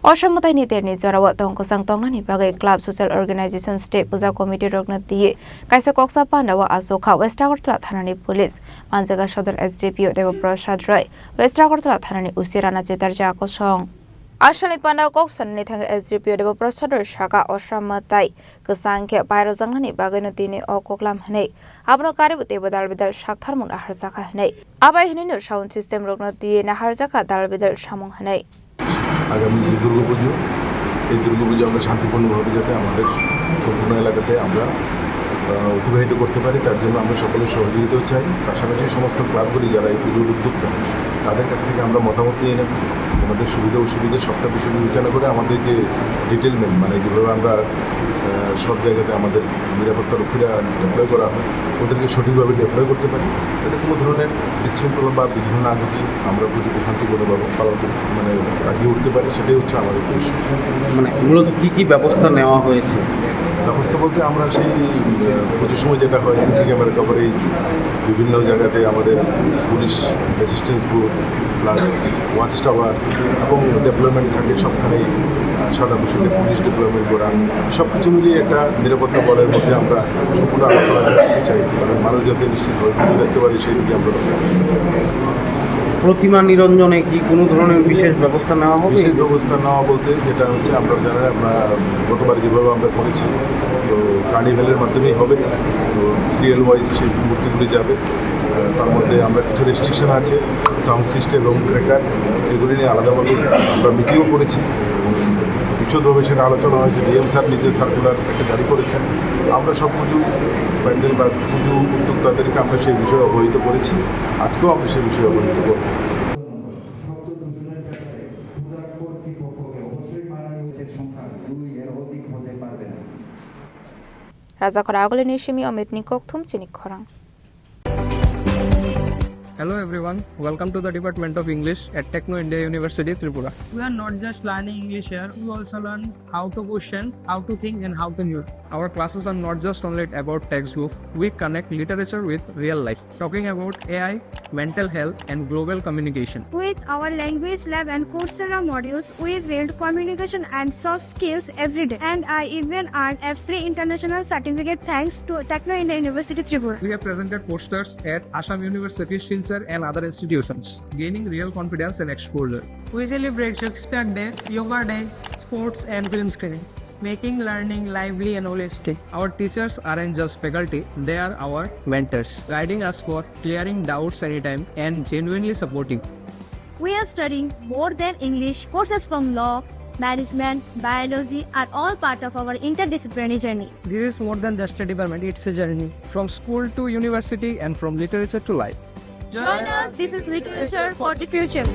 Mwtaini terni Jorao Tongkwchang Tongnani Bagwi Club Social Organization State Puja Committee rokno Kaisa Kokchap Panda wa Achukha West Agartala Thanani Police Manjakha Sadar SDPO Debprasad West Agartala Thanani Rana Chatterjee Akosong Ashali Panda Kokchang ni thang SDPO Debprasad Shaka Maitai Khorang Bairojangani Bagwi Tini o Koklam Hne Abno Karibute Badal Bidal Shakthar Mun Agartala Hne Abai Hne sound system rokno Agartala Dal Bidal Shamung Hne আগামী যে দুর্গাপুজো এই দুর্গাপুজো আমরা শান্তিপূর্ণভাবে যাতে আমাদের সম্পূর্ণ এলাকাতে আমরা অতিবাহিত করতে পারি তার জন্য আমরা সকলের সহযোগিতা চাই পাশাপাশি সমস্ত ক্লাবগুলি যারা এই পুজোর উদ্যোক্তা তাদের কাছ থেকে আমরা মতামত নিয়ে নেব আমাদের সুবিধা অসুবিধা সবটা বিষয় বিবেচনা করে আমাদের যে ডিটেলমেন্ট মানে যেভাবে আমরা সব জায়গাতে আমাদের নিরাপত্তা রক্ষীরা ডেপ্লয় করা হয় ওদেরকে সঠিকভাবে ডেপ্লয় করতে পারি যাতে কোনো ধরনের বিশৃঙ্খলা বা বিঘ্ন না ঘটি আমরা পুজোকে শান্তিপূর্ণভাবে পালন মানে কাটিয়ে উঠতে পারি সেটাই হচ্ছে আমাদের উদ্দেশ্য। মানে মূলত কী ব্যবস্থা নেওয়া হয়েছে? ব্যবস্থা বলতে আমরা সেই পুজোর সময় যেটা হয় সিসি ক্যামেরা কভারেজ বিভিন্ন জায়গাতে আমাদের police assistance booth plus watch tower এবং ডেভেলপমেন্ট থাকে সবখানেই সাদা পোশাকে পুলিশ ডেভেলপমেন্ট করা সব কিছু মিলিয়ে একটা নিরাপত্তা বলের মধ্যে আমরা সম্পূর্ণ আলোচনা রাখতে চাই কারণ মানুষ যাতে নিশ্চিতভাবে পুজো দেখতে পারি সেই দিকে আমরা প্রতিমা নিরঞ্জনে কি কোনো ধরনের বিশেষ ব্যবস্থা নেওয়া হবে? বিশেষ ব্যবস্থা নেওয়া বলতে যেটা হচ্ছে আমরা যারা আমরা গতবার যেভাবে আমরা করেছি তো কার্নিভ্যালের মাধ্যমেই হবে তো সিরিয়াল ওয়াইজ সেই মূর্তিগুলি যাবে তার মধ্যে আমরা কিছু রেস্ট্রিকশন আছে সাউন্ড সিস্টেম এবং ক্র্যাকার এগুলি নিয়ে আলাদাভাবে আমরা মিটিংও করেছি বিশদভাবে সেটা আলোচনা হয়েছে ডিএম স্যার নিজে সার্কুলার একটা জারি করেছেন আমরা সব পুজো প্যান্ডেল বা পুজো উদ্যোক্তাদেরকে আমরা সেই বিষয়ে অবহিত করেছি আজকেও আমরা সেই বিষয়ে অবহিত করব। Chini Khorang. Hello everyone, welcome to the Department of English at Techno India University, Tripura. We are not just learning English here, we also learn how to question, how to think and how to use. Our classes are not just only about textbook, we connect literature with real life, talking about AI, mental health and global communication. With our language lab and Coursera modules, we build communication and soft skills every day. And I even earned a free international certificate thanks to Techno India University, Tripura. We have presented posters at Assam University, and other institutions, gaining real confidence and exposure. We celebrate Shakespeare Day, Yoga Day, sports and film screening, making learning lively and holistic. Our teachers aren't just faculty, they are our mentors, guiding us for clearing doubts anytime and genuinely supporting. We are studying more than English. Courses from law, management, biology are all part of our interdisciplinary journey. This is more than just a department, it's a journey. From school to university and from literature to life. Join us, this is Literature for the Future.